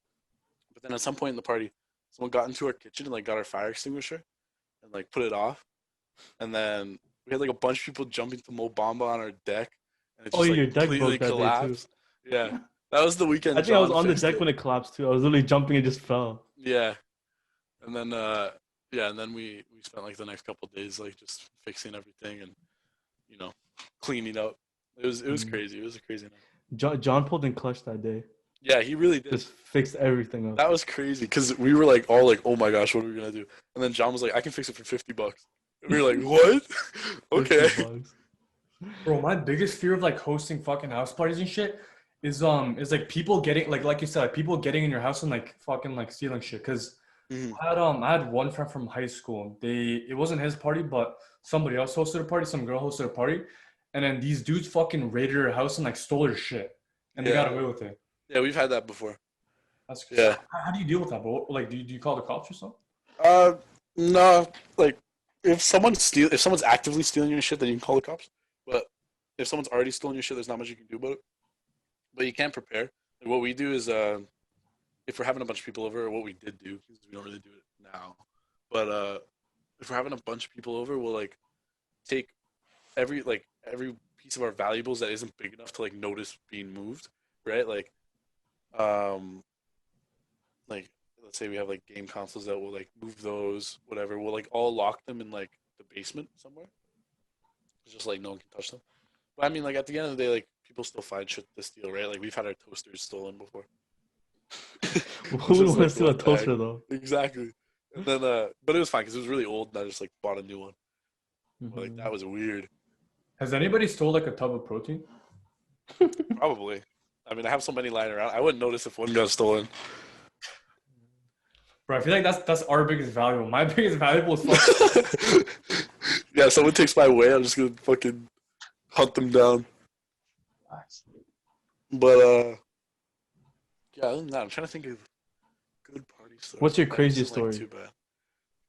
But then at some point in the party, someone got into our kitchen and like got our fire extinguisher and like put it off. And then we had like a bunch of people jumping to Mo Bamba on our deck, and it Oh, just yeah, like your deck completely broke that day too. collapsed. Yeah. That was the weekend I think I was John on the fixed deck it. when it collapsed too. I was literally jumping and just fell. Yeah. And then and then we spent like the next couple of days like just fixing everything and cleaning up. It was crazy. It was a crazy night. John pulled in clutch that day. Yeah, he really did. Just fixed everything up. That was crazy because we were like all like, oh my gosh, what are we gonna do? And then John was like, I can fix it for $50. And we were like, what? Okay. $50. Bro, my biggest fear of like hosting fucking house parties and shit is like people getting like you said, like people getting in your house and like fucking like stealing shit. Cause Mhm. I had one friend from high school. It wasn't his party, but somebody else hosted a party, some girl hosted a party, and then these dudes fucking raided her house and like stole her shit. And they got away with it. Yeah, we've had that before. That's Yeah. How do you deal with that, bro? Like do you call the cops or something? No, like if someone's actively stealing your shit, then you can call the cops. But if someone's already stolen your shit, there's not much you can do about it. But you can prepare. Like, what we do is, if we're having a bunch of people over, or what we did do, because we don't really do it now, but if we're having a bunch of people over, we'll like take every piece of our valuables that isn't big enough to like notice being moved, right? Like let's say we have like game consoles that will like move those, whatever. We'll like all lock them in like the basement somewhere. It's just like no one can touch them. But I mean, like at the end of the day, like people still find shit to steal, right? Like we've had our toasters stolen before. Who would want to steal a what the toaster heck? though? Exactly. And then, but it was fine because it was really old, and I just like bought a new one. But, like Mhm. that was weird. Has anybody stole like a tub of protein? Probably. I mean, I have so many lying around. I wouldn't notice if one got stolen. Bro, I feel like that's our biggest valuable. My biggest valuable is fucking Yeah, someone takes my way, I'm just gonna fucking hunt them down. But yeah, other than that, I'm trying to think of good party stories. What's your That craziest isn't, like, story? too bad.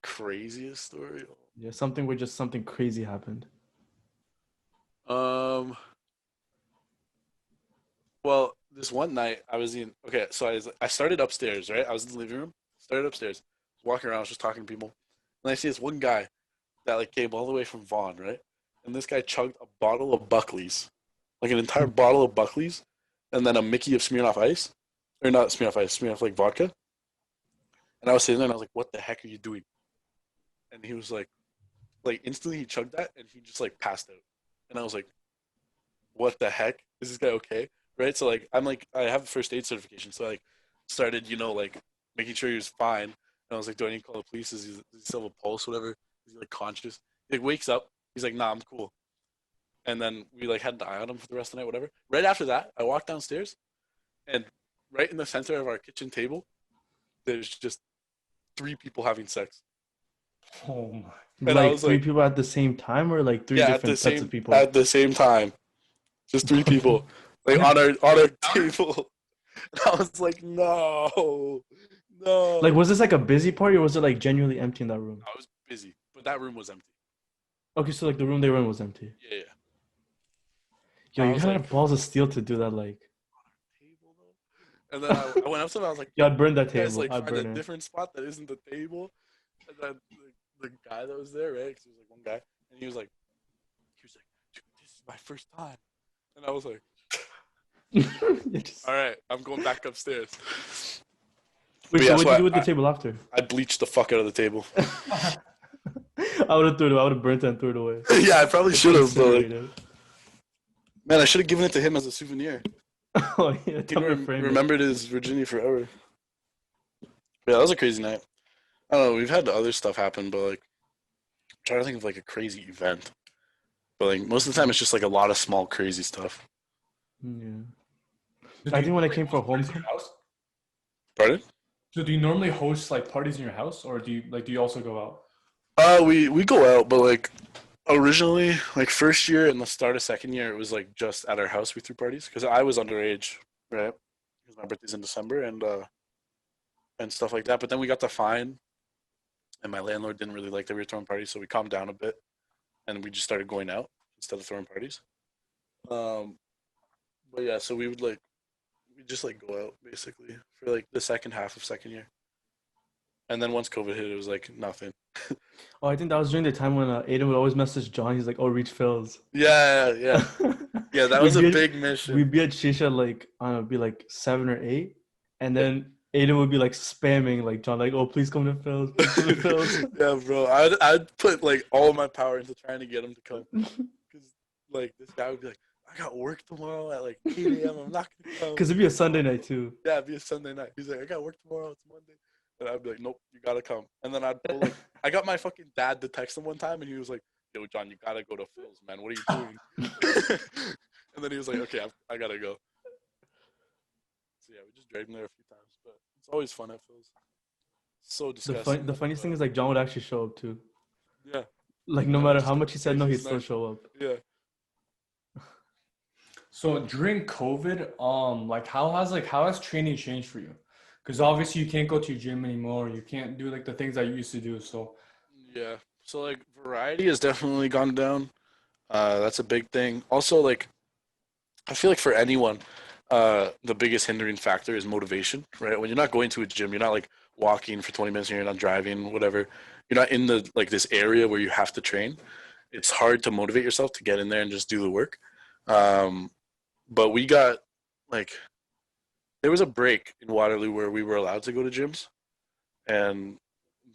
Craziest story? Yeah, something where just something crazy happened. Well, this one night so I started upstairs, right? I was in the living room, started upstairs, walking around, I was just talking to people, and I see this one guy that like came all the way from Vaughan, right? And this guy chugged a bottle of Buckley's, like an entire bottle of Buckley's, and then a Mickey of Smirnoff Ice, or not Smirnoff Ice, Smirnoff like vodka. And I was sitting there and I was like, "What the heck are you doing?" And he was like instantly he chugged that and he just like passed out. And I was like, "What the heck? Is this guy okay?" Right? So like I'm like I have a first aid certification, so I like started like making sure he was fine. And I was like, "Do I need to call the police? Does he still have a pulse? Whatever? Is he like conscious?" He like wakes up. He's like, "Nah, I'm cool." And then we like had an eye on him for the rest of the night, whatever. Right after that, I walked downstairs, and right in the center of our kitchen table, there's just 3 people having sex. oh my. And I Like was three like, people at the same time, or like three yeah, different sets of people? at the same time, just 3 people, like on our table. And I was like, no. Like, was this like a busy party, or was it like genuinely empty in that room? I was busy, but that room was empty. Okay, so like the room they were in was empty. Yeah. Yo, I you was had like- balls of steel to do that. Like, Table though. And then I went up to him. I was like, yeah, I'd burn that "You guys table. like I'd find a burn it. different spot that isn't the table." And then like, the guy that was there, right? Because there was like one guy, and he was like, dude, this is my first time, and I was like, all right, I'm going back upstairs. Wait, But so yeah, what so did you do with the table after? I bleached the fuck out of the table. I would have threw it away. I would have burnt it and threw it away. Yeah, I probably should have, but like, Incinerated. man, I should have given it to him as a souvenir. Oh yeah, He remembered his virginity forever. Yeah, that was a crazy night. I don't know. We've had other stuff happen, but like, I'm trying to think of like a crazy event. But like most of the time, it's just like a lot of small crazy stuff. Yeah. So I do think you when I normally came for host parties in homecoming, your house? Pardon? So do you normally host like parties in your house, or do you also go out? We go out, but like originally, like first year and the start of second year, it was like just at our house we threw parties because I was underage, right? Because my birthday's in December and stuff like that. But then we got the fine, and my landlord didn't really like that we were throwing parties, so we calmed down a bit, and we just started going out instead of throwing parties. Um, but yeah, so we just like go out basically for like the second half of second year, and then once COVID hit, it was like nothing. oh, I think that was during the time when Aidan would always message John. He's like, "Oh, reach Phil's." Yeah. Yeah, that was a big mission. We'd be at Shisha like I don't know, it'd be like 7 or 8, and then Aidan would be like spamming like John, like, "Oh, please come to Phil's, please come to Phil's." Yeah, bro. I'd put like all of my power into trying to get him to come because like this guy would be like, I got work tomorrow at like 8 a.m. I'm not gonna come. Because it'd be a Sunday night too. Yeah, it'd be a Sunday night. He's like, I got work tomorrow. It's Monday. And I'd be like, nope, you gotta come. And then I'd pull like, I got my fucking dad to text him one time, and he was like, yo, John, you gotta go to Phil's, man. What are you doing? And then he was like, okay, I gotta go. So yeah, we just dragged him there a few times, but it's always fun at Phil's. So disgusting. The funniest thing is like John would actually show up too. Yeah. Like no Yeah, matter which how is- much he said no, which he'd is still nice. show up. Yeah. So during COVID, like how has training changed for you? Because obviously you can't go to your gym anymore. You can't do like the things I used to do. So Yeah. So like variety has definitely gone down. That's a big thing. Also, like I feel like for anyone, the biggest hindering factor is motivation, right? When you're not going to a gym, you're not like walking for 20 minutes, and you're not driving, whatever. You're not in the like this area where you have to train. It's hard to motivate yourself to get in there and just do the work. Um, but we got like there was a break in Waterloo where we were allowed to go to gyms, and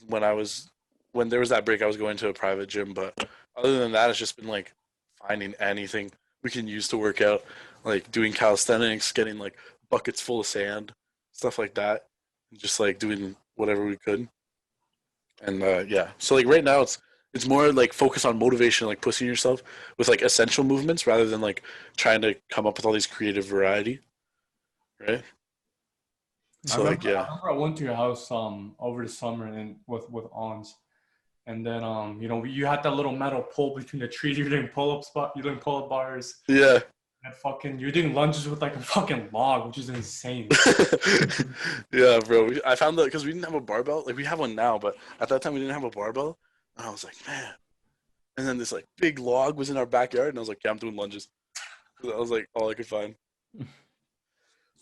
when I was when there was that break, I was going to a private gym. But other than that, it's just been like finding anything we can use to work out, like doing calisthenics, getting like buckets full of sand, stuff like that, and just like doing whatever we could. And yeah, so like right now it's more like focus on motivation, like pushing yourself with like essential movements rather than like trying to come up with all these creative variety, right? So like I yeah, remember I went to your house over the summer and with Ons. And then you had that little metal pole between the trees. You're doing you're doing pull-up bars. yeah. And fucking you're doing lunges with like a fucking log, which is insane. Yeah, bro. I found that because we didn't have a barbell. Like we have one now, but at that time we didn't have a barbell. And I was like, man. And then this like big log was in our backyard, and I was like, yeah, I'm doing lunges. That was like all I could find.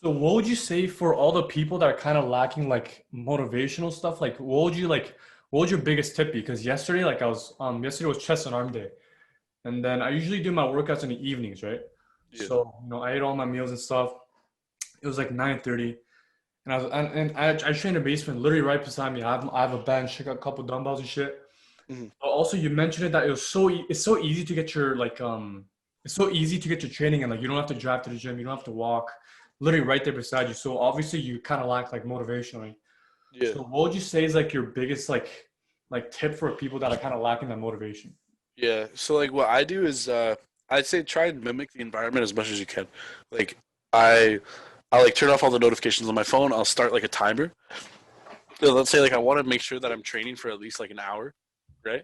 So what would you say for all the people that are kind of lacking like motivational stuff? Like what would your biggest tip be? Because yesterday, like yesterday was chest and arm day. And then I usually do my workouts in the evenings, right? Yeah. So, I ate all my meals and stuff. It was like 9:30. And I train in the basement, literally right beside me. I have a bench, I got a couple dumbbells and shit. Mm-hmm. But also you mentioned it that it's so easy to get your it's so easy to get your training, and like you don't have to drive to the gym, you don't have to walk, literally right there beside you. So obviously you kind of lack like motivationally. Yeah. So what would you say is like your biggest like tip for people that are kind of lacking that motivation? Yeah. So like what I do is I'd say try and mimic the environment as much as you can. Like I like turn off all the notifications on my phone. I'll start like a timer. So let's say like I want to make sure that I'm training for at least like an hour, right?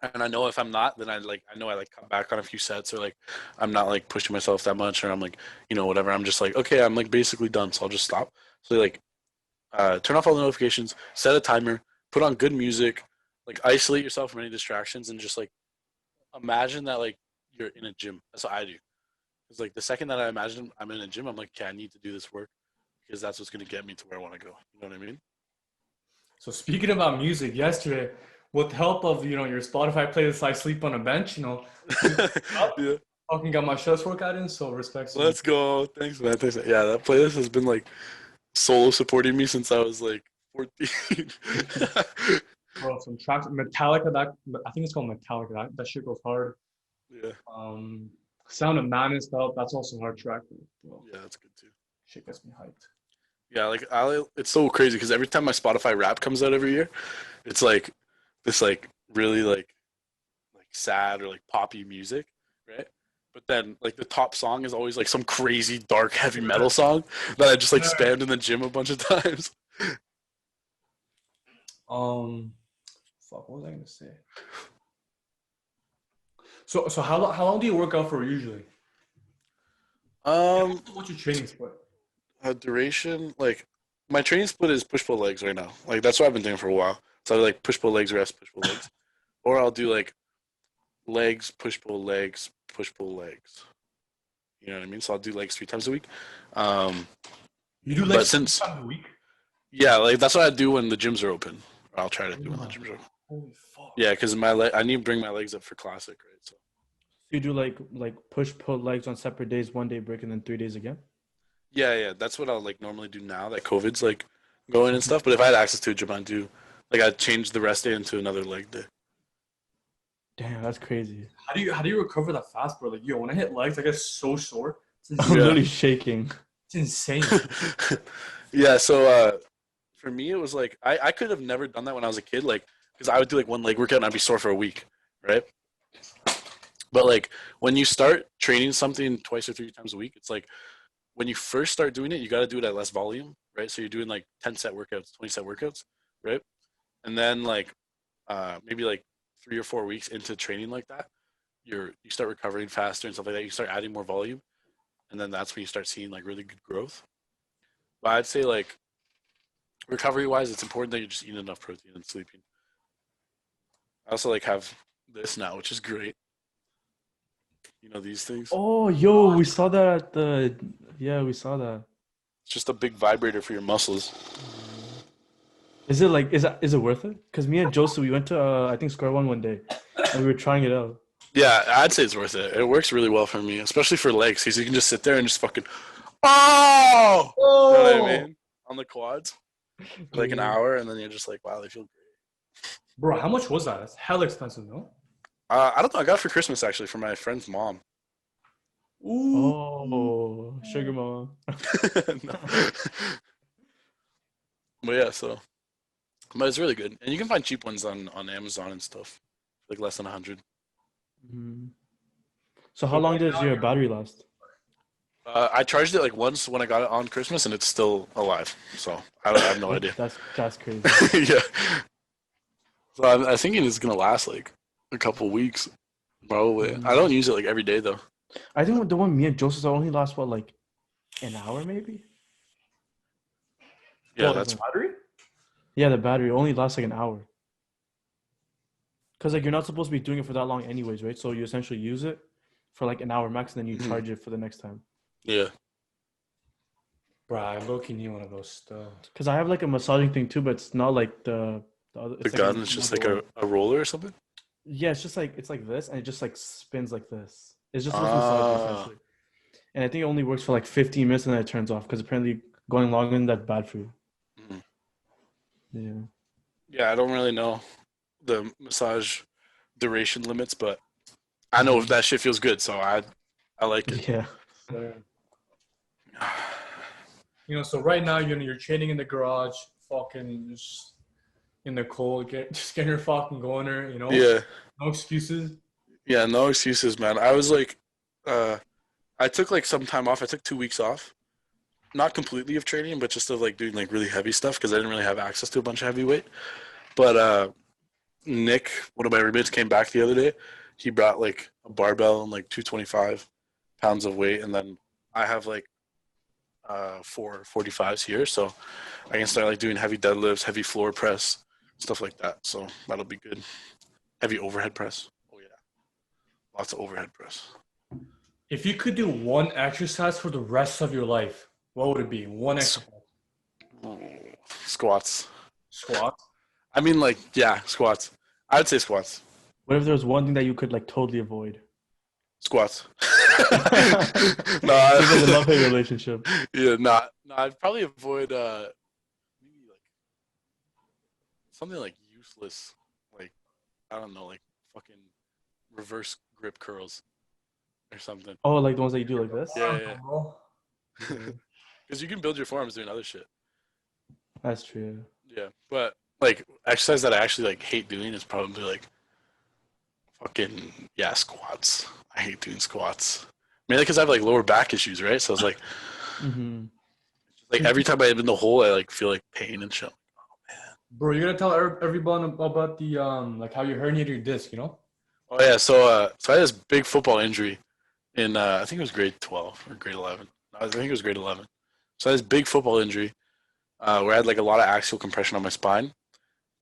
And I know if I'm not, then I know I like cut back on a few sets, or like I'm not like pushing myself that much, or I'm like, whatever. I'm just like, okay, I'm like basically done, so I'll just stop. So like turn off all the notifications, set a timer, put on good music, like isolate yourself from any distractions, and just like imagine that like you're in a gym. That's what I do. It's like the second that I imagine I'm in a gym, I'm like, okay, I need to do this work because that's what's gonna get me to where I want to go. You know what I mean? So speaking about music, yesterday with the help of your Spotify playlist, I sleep on a bench. Yeah. Fucking got my chest workout in, so respects to you. Let's go. Thanks, man. Thanks. Yeah, that playlist has been like solo supporting me since I was like 14. Bro, some tracks, Metallica. That I think it's called Metallica. That shit goes hard. Yeah. Um, Sound of Madness. That's also a hard track. Bro, Yeah, that's good too. shit gets me hyped. Yeah, like it's so crazy because every time my Spotify Rap comes out every year, it's like this like really like sad or like poppy music, right? But then like the top song is always like some crazy dark heavy metal song that I just like spammed in the gym a bunch of times. Um, Fuck. What was I gonna say? So how long do you work out for usually? What's your training split? Duration, like my training split is push pull legs right now. Like that's what I've been doing for a while. So I do, like push pull legs, rest, push pull legs, or I'll do like legs, push pull legs, push pull legs. You know what I mean? So I'll do legs 3 times a week. Um, You do but legs since 3 times a week? yeah, like that's what I do when the gyms are open. Or I'll try to do when the gyms are open. Holy fuck. Yeah, because I need to bring my legs up for classic, right? So You do like push pull legs on separate days, 1 day break, and then 3 days again. yeah, that's what I'll like normally do now that COVID's like going and stuff. But if I had access to a gym, I'd do like I'd change the rest day into another leg day. Damn, that's crazy. How do you recover that fast, bro? Like, yo, when I hit legs, I get so sore. It's I'm insane. literally shaking. It's insane. Yeah, so for me it was like I could have never done that when I was a kid, like because I would do like one leg workout and I'd be sore for a week, right? But like when you start training something 2 or 3 times a week, it's like when you first start doing it, you got to do it at less volume, right? So you're doing like 10 set workouts, 20 set workouts, right? And then like maybe like 3 or 4 weeks into training like that, you start recovering faster and stuff like that. You start adding more volume, and then that's when you start seeing like really good growth. But I'd say like recovery wise, it's important that you're just eating enough protein and sleeping. I also like have this now, which is great. You know these things. Oh, yo, we saw that at the. Yeah, we saw that. It's just a big vibrator for your muscles. Is it like is it worth it? Because me and Joseph, we went to I think Square One day, and we were trying it out. Yeah, I'd say it's worth it. It works really well for me, especially for legs, because you can just sit there and just fucking, oh, you know what I mean, on the quads, for like an hour, and then you're just like, wow, they feel great. Bro, how much was that? That's hella expensive, no? I don't know. I got it for Christmas actually from my friend's mom. Ooh. Oh, sugar mama. No. But yeah, but it's really good, and you can find cheap ones on Amazon and stuff, like less than 100. Mhm. So how long does your battery last? I charged it like once when I got it on Christmas, and it's still alive. So I have no idea. That's crazy. Yeah. So I'm thinking it's gonna last like a couple weeks, probably. I don't use it like every day though. I think the one me and Joseph saw only lasts what, like an hour maybe? Yeah, Well, that's the battery? Yeah, the battery only lasts like an hour. Because like you're not supposed to be doing it for that long anyways, right? So you essentially use it for like an hour max, and then you charge it for the next time. yeah. Bro, I low-key need one of those still. Because I have like a massaging thing too, but it's not like the other. The gun is just like a roller or something. Yeah, it's like this, and it just like spins like this. It's just supposed to massage you, essentially. And I think it only works for like 15 minutes, and then it turns off because apparently going longer than that's bad for you. Mhm. Yeah. Yeah, I don't really know the massage duration limits, but I know that shit feels good, so I like it. Yeah. So right now you're training in the garage, fucking just in the cold, just getting your fucking going there, Yeah. No excuses. Yeah, no excuses, man. I was like, I took like some time off. I took 2 weeks off, not completely of training, but just of like doing like really heavy stuff because I didn't really have access to a bunch of heavy weight. But Nick, one of my roommates, came back the other day. He brought like a barbell and like 225 pounds of weight, and then I have like 445s here, so I can start like doing heavy deadlifts, heavy floor press, stuff like that. So that'll be good. Heavy overhead press. Oh yeah, lots of overhead press. If you could do one exercise for the rest of your life, what would it be? One exercise. Oh, squats. Squat. I mean, like, yeah, squats. I'd say squats. What if there was one thing that you could like totally avoid? Squats. No, No, it's like a love-hate relationship. yeah, no, I'd probably avoid maybe like something like useless, like I don't know, like fucking reverse grip curls or something. Oh, like the ones that you do like this? Yeah. Bro. Because you can build your forearms doing other shit. That's true. Yeah, but like exercise that I actually like hate doing is probably like fucking squats. I hate doing squats mainly because I have like lower back issues, right? So it's like Mm-hmm. like every time I'm in the hole, I like feel like pain and shit. Bro, you're gonna tell everyone about the like how you herniated your disc, you know? Oh yeah, so I had this big football injury in I think it was grade 12 or grade 11. I think it was grade 11. So I had this big football injury where I had like a lot of axial compression on my spine.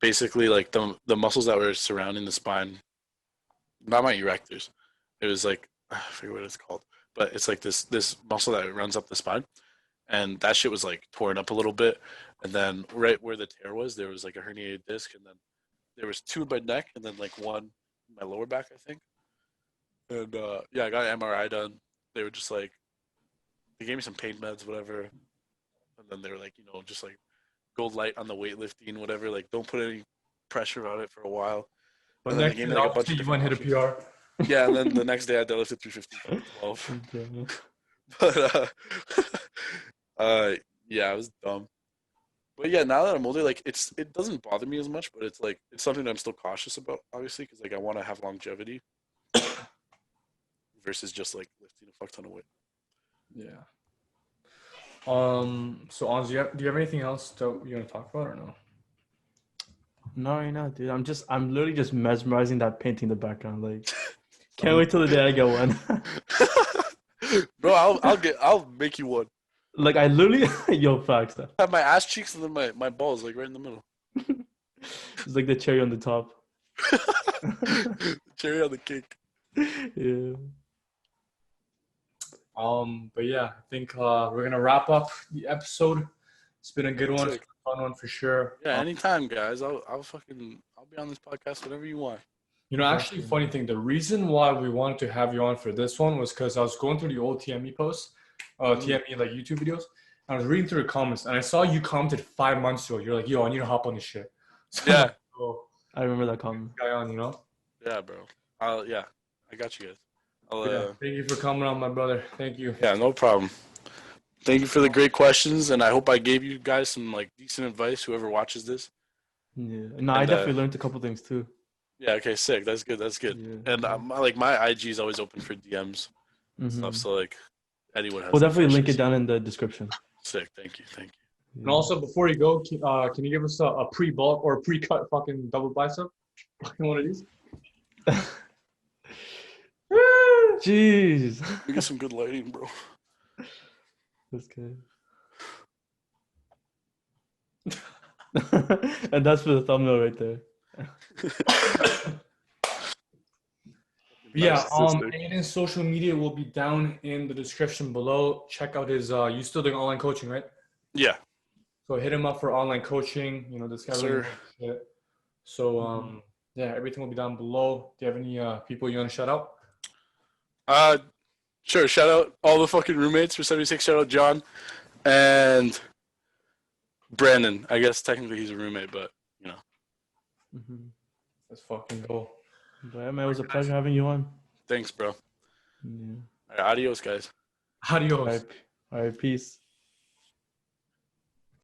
Basically, like the muscles that were surrounding the spine, not my erectors. It was like I forget what it's called, but it's like this muscle that runs up the spine, and that shit was like torn up a little bit. And then right where the tear was, there was like a herniated disc, and then there was two in my neck, and then like one in my lower back, I think. And yeah, I got an MRI done. They were just like, they gave me some pain meds, whatever, and then they were like, just like go light on the weightlifting, whatever. Like, don't put any pressure on it for a while. But And then they next gave thing, me like a bunch obviously, of you went different and hit a options. PR. Yeah, and then the next day I deadlifted 350 for 12. Okay. But yeah, it was dumb. But yeah, now that I'm older, like it doesn't bother me as much, but it's like it's something that I'm still cautious about, obviously, because like I want to have longevity versus just like lifting a fuck ton of weight. Yeah. So Anz, do you have anything else that you want to talk about or no? No, right now, dude. I'm literally just mesmerizing that painting in the background. Like, can't wait till the day I get one. Bro, I'll make you one. Like, I literally, yo, facts. That I have my ass cheeks and then my balls like right in the middle. it's like the cherry on the top. Cherry on the cake. Yeah. But yeah, I think we're gonna wrap up the episode. It's been a good one, Sick. a fun one for sure. Yeah, anytime, guys. I'll be on this podcast whenever you want. Actually, funny thing, the reason why we wanted to have you on for this one was because I was going through the old TME posts, TME like YouTube videos. And I was reading through the comments, and I saw you commented 5 months ago. You're like, "Yo, I need to hop on this shit." So I'm Yeah. like, oh, I remember that comment. guy on, you know. Yeah, bro. I got you guys. Yeah, thank you for coming on, my brother. Thank you. Yeah, no problem. Thank you for the great questions, and I hope I gave you guys some like decent advice. Whoever watches this. Yeah. No, I definitely learned a couple things too. Yeah. Okay. Sick. That's good. That's good. Yeah. And my IG is always open for DMs and Mhm. stuff. So like anyone has. We'll any definitely link it questions. down in the description. Sick. Thank you. Thank you. And also, before you go, can you give us a pre-bulk or pre-cut fucking double bicep? One of these. Jeez. We get some good lighting, bro. That's good. And that's for the thumbnail right there. Yeah, Narcissistic. Aidan's social media will be down in the description below. Check out his you still doing online coaching, right? Yeah. So hit him up for online coaching. This guy really Sir. knows shit. So yeah, everything will be down below. Do you have any people you want to shout out? Sure. Shout out all the fucking roommates for 76. Shout out John and Brandon. I guess technically he's a roommate, but Let's fucking go. But yeah, man, it was a pleasure having you on. thanks, bro. Yeah. All right, adios, guys. Adios. All right, peace.